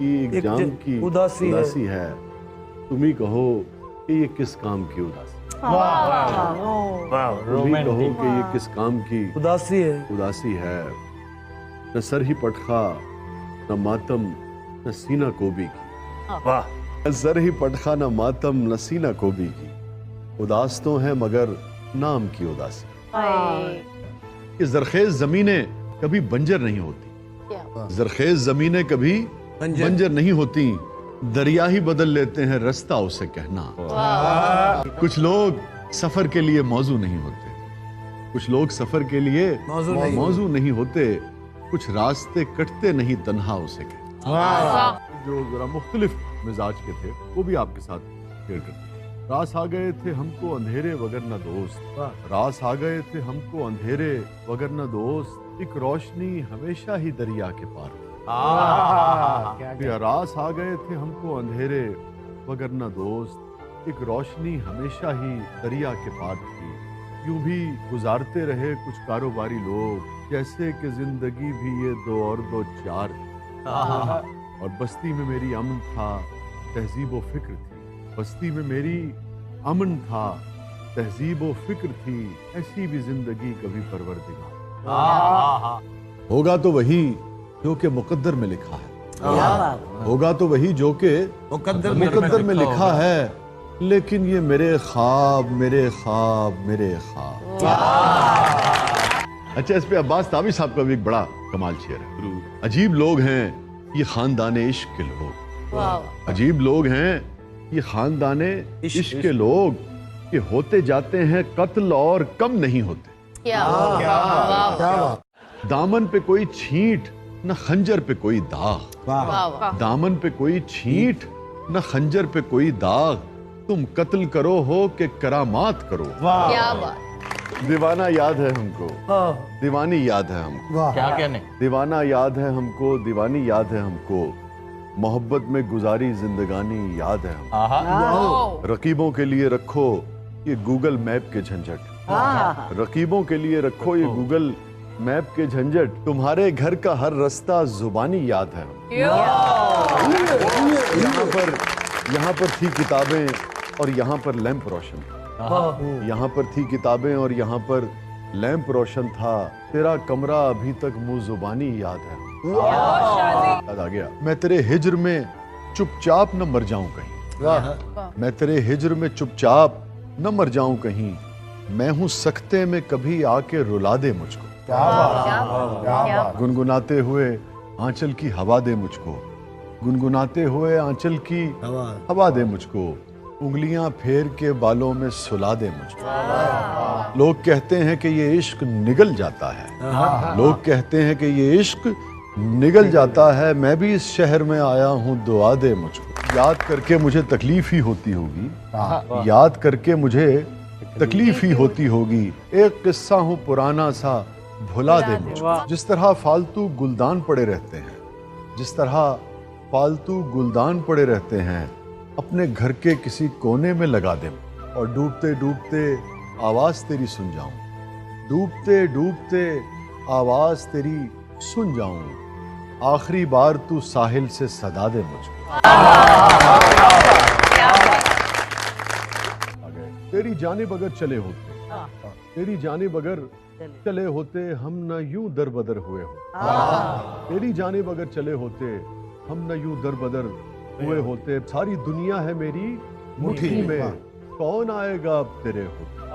ایک جام کی اداسی ہے، تم ہی کہو کہ یہ کس کام کی اداسی، تم ہی کہو کہ یہ کس کام کی اداسی ہے، نہ سر ہی پٹخا نہ ماتم نہ سینہ کوبی کی، نہ سر ہی پٹخا نہ ماتم نہ سینہ کوبی کی، اداس تو ہیں مگر نام کی اداسی۔ یہ زرخیز زمینیں کبھی بنجر نہیں ہوتی، زرخیز زمینیں کبھی بنجر نہیں ہوتی، دریا ہی بدل لیتے ہیں رستہ اسے کہنا۔ کچھ لوگ سفر کے لیے موزوں نہیں ہوتے، کچھ لوگ سفر کے لیے موزوں نہیں ہوتے، کچھ راستے کٹتے نہیں تنہا اسے کہنا۔ جو ذرا مختلف مزاج کے تھے وہ بھی آپ کے ساتھ شیئر کرتے ہیں۔ راس آ گئے تھے ہم کو اندھیرے وگرنہ دوست، راس آ گئے تھے ہم کو اندھیرے وگرنہ دوست، ایک روشنی ہمیشہ ہی دریا کے پار تھی۔ راس آ گئے تھے ہم کو اندھیرے وگرنہ دوست، ایک روشنی ہمیشہ ہی دریا کے پار تھی۔ یوں بھی گزارتے رہے کچھ کاروباری لوگ، جیسے کہ زندگی بھی یہ دو اور دو چار تھی، اور بستی میں میری امن تھا تہذیب و فکر تھی، بستی میں میری امن تھا تہذیب و فکر تھی، ایسی بھی زندگی کبھی پروردگار۔ ہوگا تو وہی جو کہ مقدر میں لکھا ہے، ہوگا تو وہی جو کہ مقدر میں لکھا ہے، لیکن یہ میرے خواب میرے خواب میرے خواب۔ اچھا، اس پہ عباس تابی صاحب کا بھی ایک بڑا کمال شعر ہے۔ عجیب لوگ ہیں یہ خاندان عشق کے لوگ، عجیب لوگ ہیں یہ خاندان عشق کے لوگ، کہ ہوتے جاتے ہیں قتل اور کم نہیں ہوتے۔ دامن پہ کوئی چھینٹ نہ خنجر پہ کوئی داغ، دامن پہ کوئی چھینٹ نہ خنجر پہ کوئی داغ، تم قتل کرو ہو کہ کرامات کرو۔ دیوانہ یاد ہے ہم کو، دیوانی یاد ہے ہم کو، کیا کہنے، دیوانہ یاد ہے ہم کو، دیوانی یاد ہے ہم کو، محبت میں گزاری زندگانی یاد ہے ہم۔ رقیبوں کے لیے رکھو یہ گوگل میپ کے جھنجھٹ، رقیبوں کے لیے رکھو یہ گوگل میپ کے جھنجھٹ، تمہارے گھر کا ہر رستہ زبانی یاد ہے ہم۔ یہاں پر تھی کتابیں اور یہاں پر لیمپ روشن تھا، یہاں پر تھی کتابیں اور یہاں پر لیمپ روشن تھا، تیرا کمرہ ابھی تک منہ زبانی یاد ہے۔ یاد آ گیا، میں تیرے ہجر میں چپ چاپ نہ مر جاؤں کہیں، میں تیرے ہجر میں چپ چاپ نہ مر جاؤں کہیں، میں ہوں سکتے میں کبھی آ کے رلا دے مجھ کو، گنگناتے ہوئے آنچل کی ہوا دے مجھ کو، گنگناتے ہوئے آنچل کی ہوا دے مجھ کو، انگلیاں پھیر کے بالوں میں سلا دے مجھ کو۔ لوگ کہتے ہیں کہ یہ عشق نگل جاتا ہے، لوگ کہتے ہیں کہ یہ عشق نگل جاتا ہے، میں بھی اس شہر میں آیا ہوں دعا دے مجھ کو۔ یاد کر کے مجھے تکلیف ہی ہوتی ہوگی، یاد کر کے مجھے تکلیف ہی ہوتی ہوگی، ایک قصہ ہوں پرانا سا بھلا دے مجھ کو۔ جس طرح فالتو گلدان پڑے رہتے ہیں، جس طرح فالتو گلدان پڑے رہتے ہیں، اپنے گھر کے کسی کونے میں لگا دے، اور ڈوبتے ڈوبتے آواز تیری سن جاؤں، ڈوبتے ڈوبتے آواز تیری سن جاؤں، آخری بار تو ساحل سے صدا دے مجھ کو۔ تیری جانب اگر چلے ہوتے، تیری جانب اگر چلے ہوتے ہم نہ یوں در بدر ہوئے ہوتے، تیری جانب اگر چلے ہوتے ہم نہ یوں در بدر ہوئے ہوتے، ساری دنیا ہے میری مٹھی میں، کون آئے گا اب تیرے ہوتے،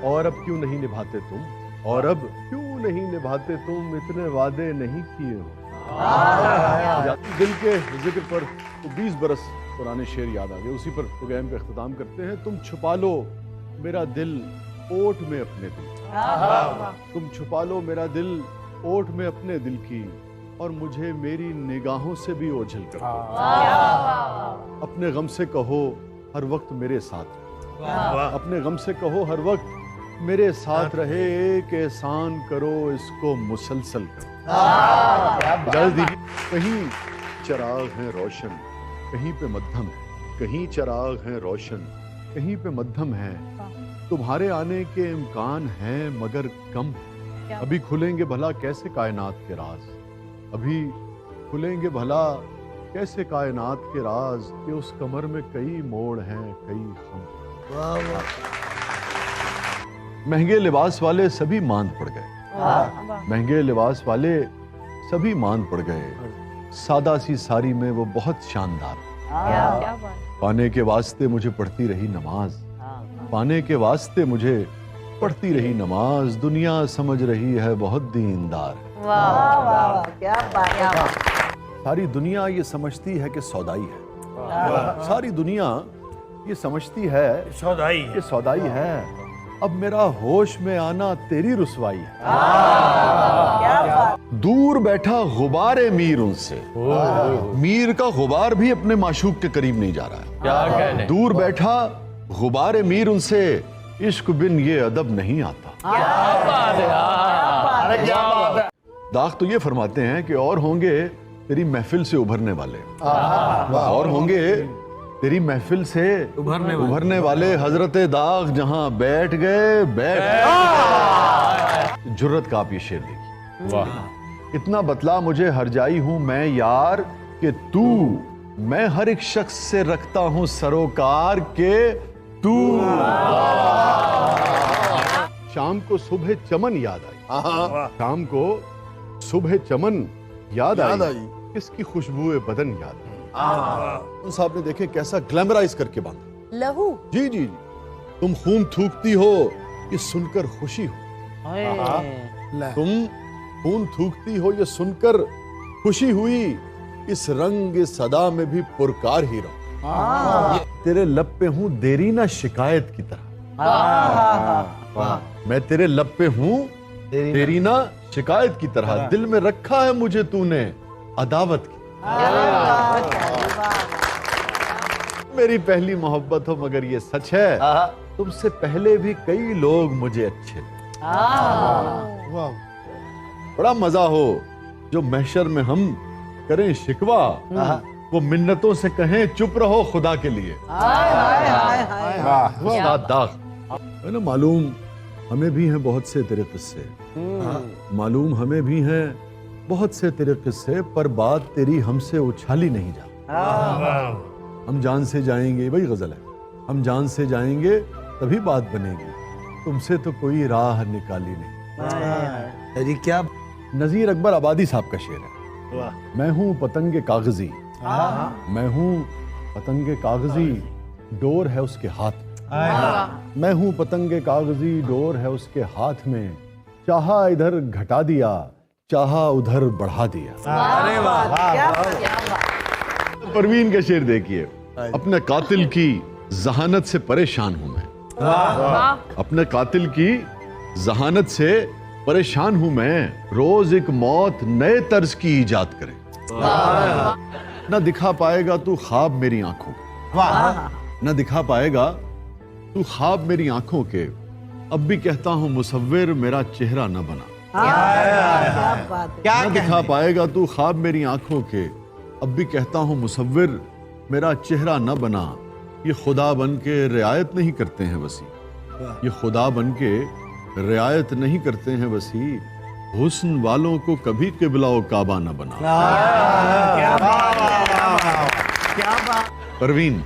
اور اب کیوں نہیں نبھاتے تم، اور اب کیوں نہیں نبھاتے تم اتنے وعدے نہیں کیے ہو۔ دل کے ذکر پر 20 برس پرانے شعر یاد آ گئے، اسی پر پروگرام کا اختتام کرتے ہیں۔ تم چھپا لو میرا دل اوٹ میں اپنے دل، تم چھپا لو میرا دل اوٹ میں اپنے دل کی، اور مجھے میری نگاہوں سے بھی اوجھل کر دو۔ اپنے غم سے کہو ہر وقت میرے ساتھ، اپنے غم سے کہو ہر وقت میرے ساتھ رہے، ایک احسان کرو اس کو مسلسل کرو۔ جلدی کہیں چراغ ہیں روشن کہیں پہ مدھم ہے، کہیں چراغ ہیں روشن کہیں پہ مدھم ہے، تمہارے آنے کے امکان ہیں مگر کم ہے، ابھی کھلیں گے بھلا کیسے کائنات کے راز، ابھی کھلیں گے بھلا कैसे कायनात के राज कि उस कमर में कई मोड़ हैं, कई खम। महंगे लिबास वाले सभी मांद पड़ गए, महंगे लिबास वाले सभी मांद पड़ गए, सादा सी साड़ी में वो बहुत शानदार। पाने के वास्ते मुझे पढ़ती रही नमाज, पाने के वास्ते मुझे पढ़ती रही नमाज, दुनिया समझ रही है बहुत दीनदार। सारी दुनिया ये समझती है कि सौदाई है, सारी दुनिया ये समझती है सौदाई कि सौदाई है। अब मेरा होश में आना तेरी रुसवाई है। दूर बैठा गुबार मीर उनसे, मीर का गुबार भी अपने माशूक के करीब नहीं जा रहा है। क्या कहने? दूर बैठा गुबार मीर उनसे इश्क बिन ये अदब नहीं आता। दाग तो ये फरमाते हैं कि और होंगे तेरी महफिल से उभरने वाले, और होंगे तेरी महफिल से उभरने वाले। हजरत दाग जहां बैठ गए, बैठ जुर्रत का आप ये शेर देखिए। वाह। इतना बतला मुझे हर जाई हूं मैं यार कि तू, मैं हर एक शख्स से रखता हूं सरोकार के तू। शाम को सुबह चमन याद आई, शाम को सुबह चमन याद आई, किसकी खुशबुए बदन याद आई। उन साहब ने देखे कैसा ग्लैमराइज करके बांधा। लहू जी जी जी, तुम खून थूकती हो ये सुनकर खुशी हो, तुम खून थूकती हो ये सुनकर खुशी हुई, इस रंग सदा में भी पुरकार ही रहो। तेरे लब पे हूं देरी ना शिकायत की तरह, मैं तेरे लब पे हूं तेरी ना शिकायत की तरह, दिल में रखा है मुझे तूने अदावत की। मेरी पहली मोहब्बत हो मगर ये सच है, तुमसे पहले भी कई लोग मुझे अच्छे। वाह, बड़ा मजा हो जो महशर में हम करें शिकवा, वो मिन्नतों से कहें चुप रहो खुदा के लिए। दाग है ना, मालूम हमें भी हैं बहुत से तेरे किस्से, मालूम हमें भी हैं बहुत से तेरे किस्से, पर बात तेरी हमसे उछाली नहीं जा। हम जान से जाएंगे, वही गजल है, हम जान से जाएंगे तभी बात बनेगी, तुमसे तो कोई राह निकाली नहीं। अरे क्या नजीर अकबर आबादी साहब का शेर है। मैं हूँ पतंगे कागजी, मैं हूँ पतंगे कागजी, डोर है उसके हाथ में। मैं हूँ पतंगे कागजी, डोर है उसके हाथ में, चाहा इधर घटा दिया, चाहा उधर बढ़ा दिया। अरे वाह। परवीन का शेर देखिए। अपने कातिल की जहानत से परेशान हूं मैं, अपने कातिल की जहानत से परेशान हूं मैं, रोज एक मौत नए तर्ज की इजाद करे। न दिखा पाएगा तू ख्वाब मेरी आंखों के, न दिखा पाएगा तू ख्वाब मेरी आंखों के, अब भी कहता हूं मुसव्विर मेरा चेहरा न बना। न दिखा पाएगा तू ख्वाब मेरी आंखों के, अब भी कहता हूं मुसव्विर मेरा चेहरा न बना। ये खुदा बन के रियायत नहीं करते हैं वसी, ये खुदा बन के रियायत नहीं करते हैं वसी, हुस्न वालों को कभी किबला व काबा न बना। परवीन,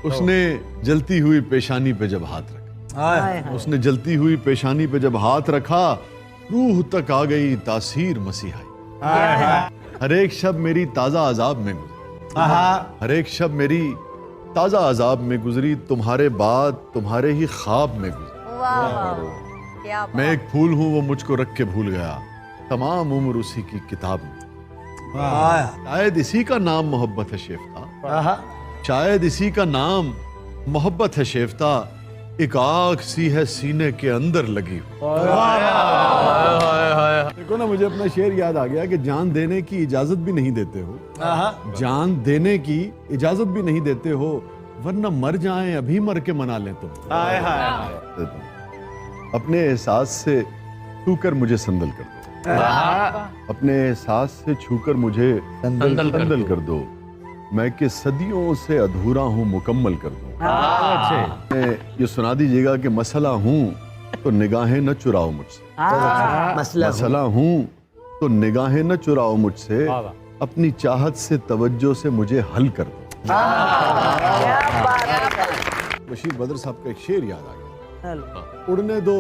उसने जलती हुई पेशानी पे जब हाथ रखा, उसने जलती हुई पेशानी पे जब हाथ रखा, रूह तक आ गई तासीर मसीहाई। हर एक शब मेरी ताजा अजाब में गुजरी, हर एक शब मेरी ताजा अजाब में गुजरी, तुम्हारे बाद तुम्हारे ही ख्वाब में गुजरी। मैं एक फूल हूं वो मुझको रख के भूल गया, तमाम उम्र उसी की किताब में। शायद इसी का नाम मोहब्बत है शेफ्ता, शायद इसी का नाम मोहब्बत है शेफ्ता, एक आग सी है सीने के अंदर लगी। देखो ना, मुझे अपना शेर याद आ गया कि जान देने की इजाजत भी नहीं देते हो, जान देने की इजाजत भी नहीं देते हो, वरना मर जाएं अभी मर के मना लें तुम। अपने एहसास से छूकर मुझे संदल कर दो, अपने एहसास से छूकर मुझे संदल कर दो, मैं कि सदियों से अधूरा हूँ मुकम्मल कर दूं। ये सुना दीजिएगा कि मसला हूँ तो निगाहें न चुराओ मुझसे, मसला हूँ तो निगाहें न चुराओ मुझसे, अपनी चाहत से तवज्जो से मुझे हल कर दो। बशीर बद्र साहब का एक शेर याद आ गया, उड़ने दो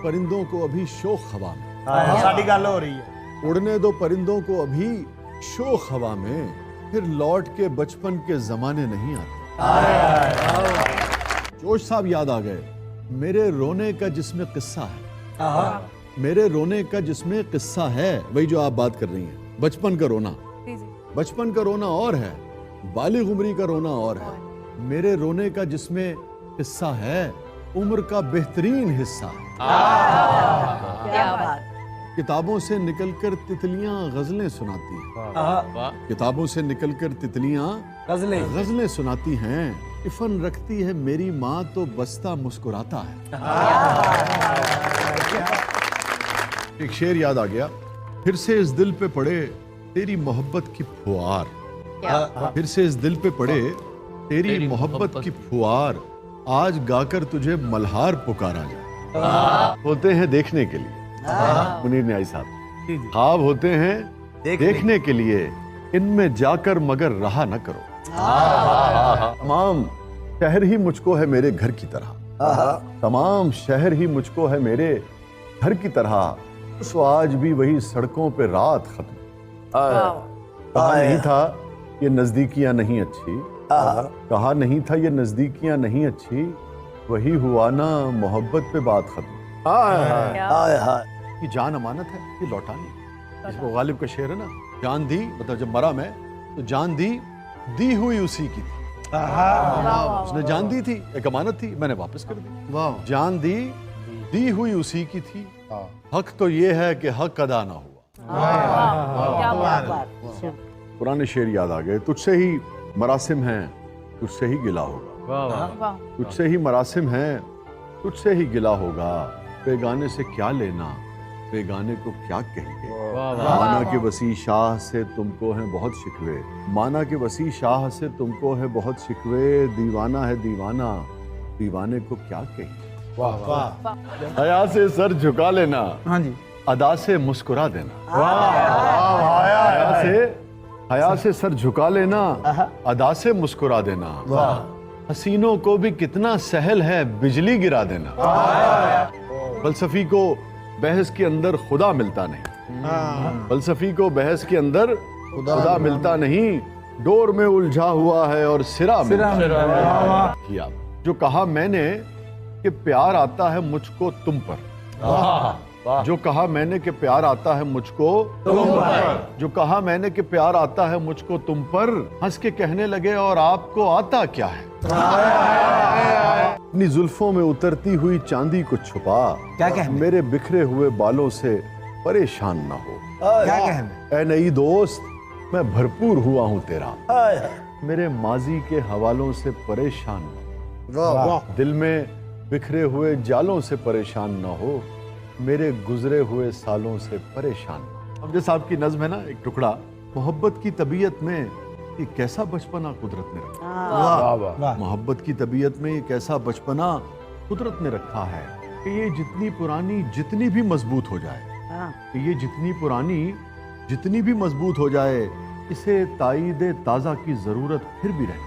परिंदों को अभी शोख हवा में, साडी गल हो रही है। उड़ने दो परिंदों को अभी शोख हवा में, फिर लौट के बचपन के जमाने नहीं आते। जोश साहब याद आ गए, मेरे रोने का जिसमें किस्सा है, मेरे रोने का जिसमें किस्सा है, वही जो आप बात कर रही हैं, बचपन का रोना। बचपन का रोना और है, बालिग उम्री का रोना और है। मेरे रोने का जिसमें किस्सा है, उम्र का बेहतरीन हिस्सा है। क्या बात। किताबों से निकलकर तितलियां गजलें सुनाती हैं, किताबों से निकलकर तितलियां गजलें सुनाती हैं। इफन रखती है मेरी माँ तो बस्ता मुस्कुराता है। एक शेर याद आ गया, फिर से इस दिल पे पड़े तेरी मोहब्बत की फुहार, फिर से इस दिल पे पड़े तेरी मोहब्बत की फुहार, आज गाकर तुझे मल्हार पुकारा जाए। होते हैं देखने के लिए, मुनीर न्याई साहब, ख्वाब होते हैं देखने के लिए, इनमें जाकर मगर रहा न करो। तमाम शहर ही मुझको है मेरे घर की तरह, तमाम शहर ही मुझको है मेरे घर की तरह, तो आज भी वही सड़कों पे रात खत्म। कहा नहीं था ये नजदीकियां नहीं अच्छी, कहा नहीं था ये नजदीकियां नहीं अच्छी, वही हुआ ना मोहब्बत पे बात खत्म। ये जान अमानत है, ये लौटानी। इसको गालिब का शेर है ना, जान दी मतलब जब मरा मैं तो जान दी हुई उसी की थी। उसने जान दी थी, एक अमानत थी, मैंने वापस कर दी। जान दी हुई उसी की थी, हक तो ये है कि हक अदा ना हुआ। पुराने शेर याद आ गए, तुझसे ही मरासिम हैं, तुझसे ही गिला होगा, तुझसे ही मरासिम हैं, तुझसे ही गिला होगा, बेगाने से क्या लेना, बेगाने को क्या कहेंगे। माना के वसी शाह से तुमको हैं बहुत शिकवे, माना के वसी शाह से तुमको है बहुत शिकवे, दीवाना है दीवाना, दीवाने को क्या कहेंगे। हया से सर झुका लेना, हाँ जी, अदा से मुस्कुरा देना। हया से सर झुका लेना, अदा से मुस्कुरा देना। हसीनों को भी कितना सहल है बिजली गिरा देना। फलसफी को बहस के अंदर खुदा मिलता नहीं, फलसफी को बहस के अंदर खुदा मिलता नहीं, डोर में उलझा हुआ है और सिरा किया। जो कहा मैंने कि प्यार आता है मुझको तुम पर, जो कहा मैंने कि प्यार आता है मुझको तुम पर, जो कहा मैंने कि प्यार आता है मुझको तुम पर, हंस के कहने लगे और आपको आता क्या है। अपनी जुल्फों में उतरती हुई चांदी को छुपा, क्या कहने? मेरे बिखरे हुए बालों से परेशान ना हो। क्या कहने? ऐ नई दोस्त मैं भरपूर हुआ हूँ तेरा, मेरे माजी के हवालों से परेशान ना हो। दिल में बिखरे हुए जालों से परेशान ना हो, मेरे गुजरे हुए सालों से परेशान। अब जैसे आपकी नज्म है ना, एक टुकड़ा, मोहब्बत की तबीयत में ये कैसा बचपना कुदरत ने रखा, मोहब्बत की तबीयत में ये कैसा बचपना कुदरत ने रखा है कि ये जितनी पुरानी जितनी भी मजबूत हो जाए, कि ये जितनी पुरानी जितनी भी मजबूत हो जाए, इसे ताईदे ताजा की जरूरत फिर भी रहे।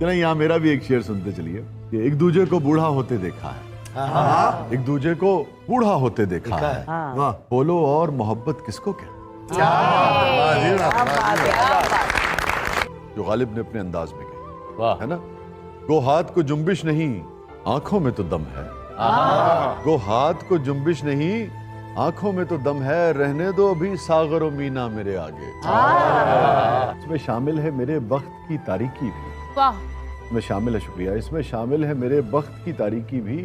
चलिए यहाँ मेरा भी एक शेर सुनते चलिए कि एक दूजे को बूढ़ा होते देखा है, एक दूजे को बूढ़ा होते देखा है, बोलो और मोहब्बत किसको कहते, जो गालिब ने अपने अंदाज में कही है ना। गो हाथ को जुम्बिश नहीं आंखों में तो दम है, गो हाथ को जुम्बिश नहीं आंखों में तो दम है, रहने दो अभी सागर और मीना मेरे आगे। इसमें शामिल है मेरे वक्त की तारीकी भी, इसमें शामिल है, शुक्रिया, इसमें शामिल है मेरे वक्त की तारीकी भी,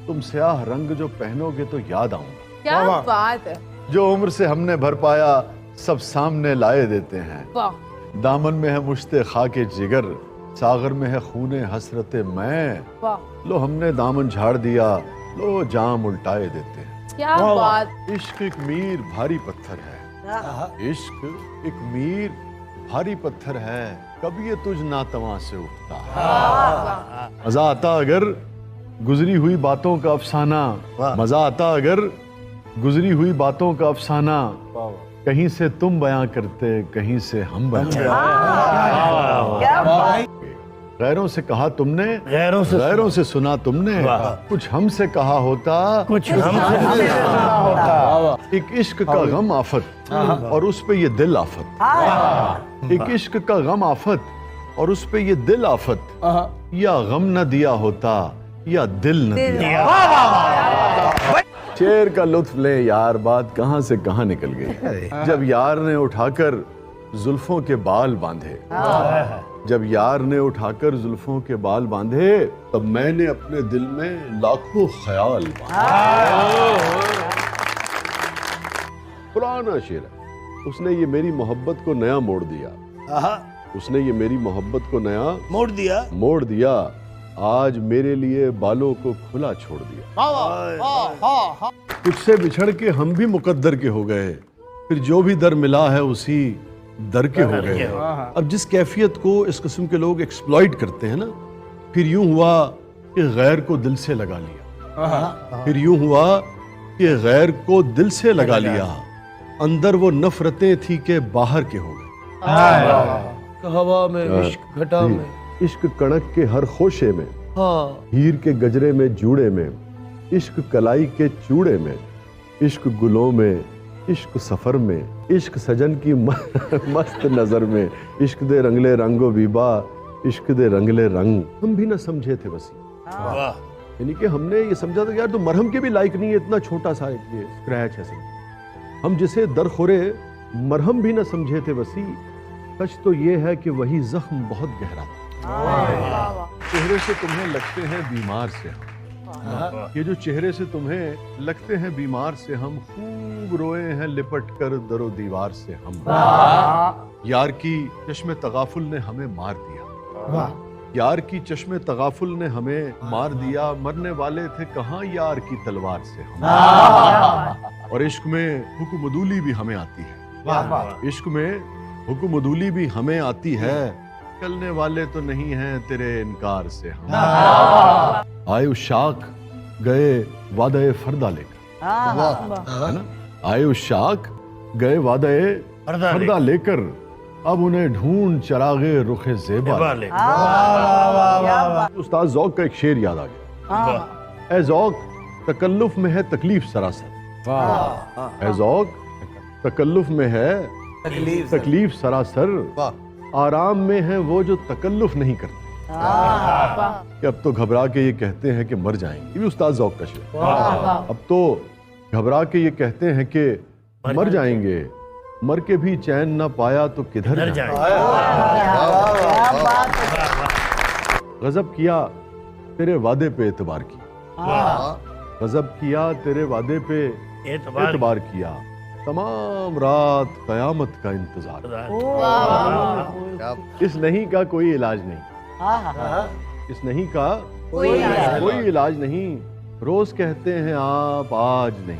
तुम स्याह रंग जो पहनोगे तो याद आऊंगा। क्या बात है। जो उम्र से हमने भर पाया सब सामने लाए देते हैं, दामन में है मुश्ते खाके जिगर, सागर में है खूने हसरते मैं, लो हमने दामन झाड़ दिया, लो जाम उल्टाए देते हैं। क्या बात। इश्क एक मीर भारी पत्थर है, इश्क एक मीर भारी पत्थर है, कभी ये तुझ नातवा से उठता है। मजा आता अगर गुजरी हुई बातों का अफसाना, मजा आता अगर गुजरी हुई बातों का अफसाना, कहीं से तुम बयां करते, कहीं से हम बयां करते। क्या बात गैरों से कहा तुमने, गैरों से सुना तुमने, कुछ हमसे कहा होता, कुछ हमसे सुना होता। एक इश्क का गम आफत और उस पे ये दिल आफत। एक इश्क का गम आफत और उस पे ये दिल आफत, या गम न दिया होता या दिल न दिया। शेर का लुत्फ ले यार, बात कहां से कहां निकल गई। जब यार ने उठाकर जुल्फों के बाल बांधे, जब यार ने उठाकर जुल्फों के बाल बांधे, तब मैंने अपने दिल में लाखों ख्याल बांधे। पुराना शेर है। उसने ये मेरी मोहब्बत को नया मोड़ दिया, उसने ये मेरी मोहब्बत को नया मोड़ दिया। आज मेरे लिए बालों को खुला छोड़ दिया। तुझसे बिछड़ के हम भी मुकद्दर के हो गए, फिर जो भी दर मिला है उसी दर के हो गए। अब जिस कैफियत को इस किस्म के लोग एक्सप्लॉइट करते हैं ना, फिर यूं हुआ कि गैर को दिल से लगा लिया, फिर यूं हुआ कि गैर को दिल से लगा लिया। अंदर वो नफरतें थी कि बाहर के हो गए। हवा में इश्क घटा में, इश्क कड़क के हर खोशे में, हीर के गजरे में जूड़े में, इश्क कलाई के चूड़े में, इश्क गुलों में, इश्क सफर में, इश्क सजन की मस्त नजर में, इश्क दे रंगले रंगो बीबा, इश्क दे रंगले रंग। हम भी ना समझे थे वसी, यानी कि हमने ये समझा था यार तो मरहम के भी लायक नहीं है, इतना छोटा सा ये स्क्रैच है सब। हम जिसे दरखोरे मरहम भी ना समझे थे वसी, सच तो ये है कि वही जख्म बहुत गहरा था। चेहरे से तुम्हें लगते हैं बीमार से हम, ये जो चेहरे से तुम्हें लगते हैं बीमार से हम, खूब रोए हैं लिपट कर दरो दीवार से हम। यार की चश्मे तगाफुल ने हमें मार दिया, यार की चश्मे तगाफुल ने हमें मार दिया। मरने वाले थे कहाँ यार की तलवार से हम। और इश्क में हुक्मदूली भी हमें आती है, इश्क में हुक्मदूली भी हमें आती है। चलने वाले तो नहीं हैं तेरे इनकार से हम। आए उस शाख गए वादे फरदा लेकर, है ना, आए उस शाख गए वादे फरदा लेकर, अब उन्हें ढूंढ चरागे रुखे ज़ेबा। उस्ताद ज़ौक़ का एक शेर याद आ गया। ए ज़ौक़ तकल्लुफ़ में है तकलीफ सरासर, ए ज़ौक़ तकल्लुफ़ में है तकलीफ सरासर, आराम में है वो जो तकल्लुफ़ नहीं करते। कि अब तो घबरा के ये कहते हैं कि मर जाएंगे, ये भी उस्ताद ज़ौक़ का शेर। अब तो घबरा के ये कहते हैं कि मर जाएंगे, मर के भी चैन ना पाया तो किधर जाएंगे। गजब किया तेरे वादे पे एतबार किया, गजब किया तेरे वादे पे एतबार किया। तमाम रात कयामत का इंतजार, इस नहीं का कोई इलाज नहीं, इस नहीं का कोई इलाज नहीं। रोज कहते हैं आप आज नहीं।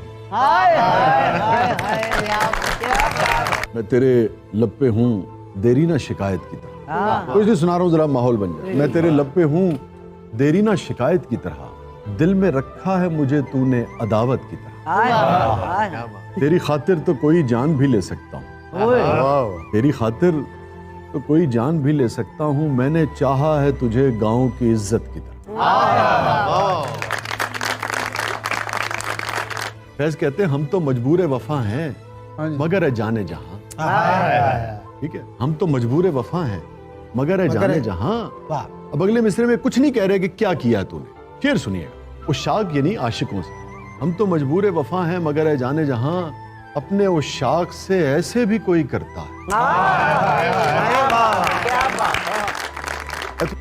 मैं तेरे लब पे हूँ देरी ना शिकायत की तरह, कुछ नहीं सुना रहा हूँ जरा माहौल बन जाए। मैं तेरे लब पे हूँ देरी ना शिकायत की तरह, दिल में रखा है मुझे तूने अदावत की तरह। तेरी खातिर तो कोई जान भी ले सकता हूँ, तेरी खातिर तो कोई जान भी ले सकता हूँ। मैंने चाहा है तुझे गाँव की इज्जत की तरह। फैज कहते हैं हम तो मजबूर वफा हैं मगर है जाने जहां। ठीक है, हम तो मजबूर वफा हैं मगर है जाने जहां। अब अगले मिसरे में कुछ नहीं कह रहे कि क्या किया है तूने, शेर सुनिएगा। उशाक यानी आशिकों से, हम तो मजबूर वफा हैं मगर है जाने जहां, अपने उशाक से ऐसे भी कोई करता है।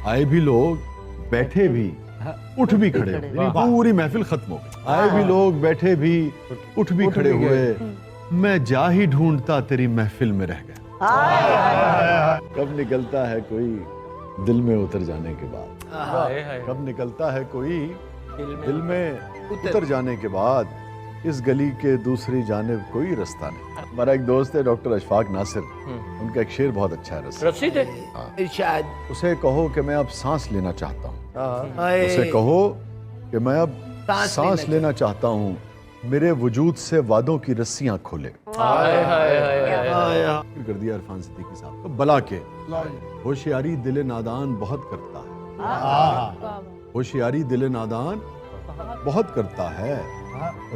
आए भी लोग बैठे भी उठ भी खड़े हुए, पूरी महफिल खत्म हो गई। आए भी लोग बैठे भी उठ भी खड़े हुए, मैं जा ही ढूंढता तेरी महफिल में रह गया। कब निकलता है कोई दिल में उतर जाने के बाद, कब निकलता है कोई दिल में उतर जाने के बाद, इस गली के दूसरी जानिब कोई रास्ता नहीं। हमारा एक दोस्त है डॉक्टर अशफाक नासिर, उनका एक शेर बहुत अच्छा है, रसीद इरशाद। उसे कहो कि मैं अब सांस लेना चाहता हूँ, उसे कहो कि मैं अब सांस लेना चाहता हूँ, میرے وجود سے وعدوں کی رسیاں کھولے. کر دیا عرفان صدیقی صاحب کو. بلا کے ہوشیاری دل نادان بہت کرتا ہے. ہوشیاری دل نادان بہت کرتا ہے.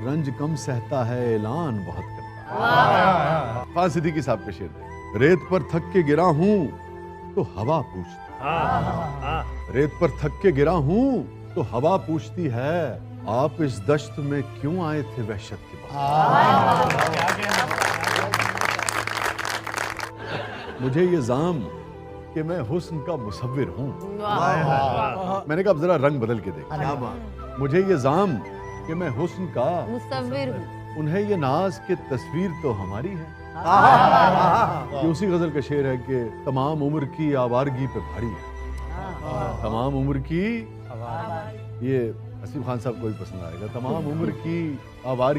رنج کم سہتا ہے اعلان بہت کرتا ہے. عرفان صدیقی صاحب کا شعر. ریت پر تھک کے گرا ہوں تو ہوا پوچھتی. ریت پر تھک کے گرا ہوں تو ہوا پوچھتی ہے آپ اس دشت میں کیوں آئے تھے وحشت کے بعد. مجھے یہ زام کہ میں حسن کا مصور ہوں. میں نے کہا اب ذرا رنگ بدل کے دیکھ. مجھے یہ زام کہ میں حسن کا مصور ہوں. انہیں یہ ناز کہ تصویر تو ہماری ہے. یہ اسی غزل کا شعر ہے کہ تمام عمر کی آوارگی پہ بھاری ہے. تمام عمر کی یہ حسیب خان صاحب کو بھی پسند آئے گا. تمام عمر کی آوارگی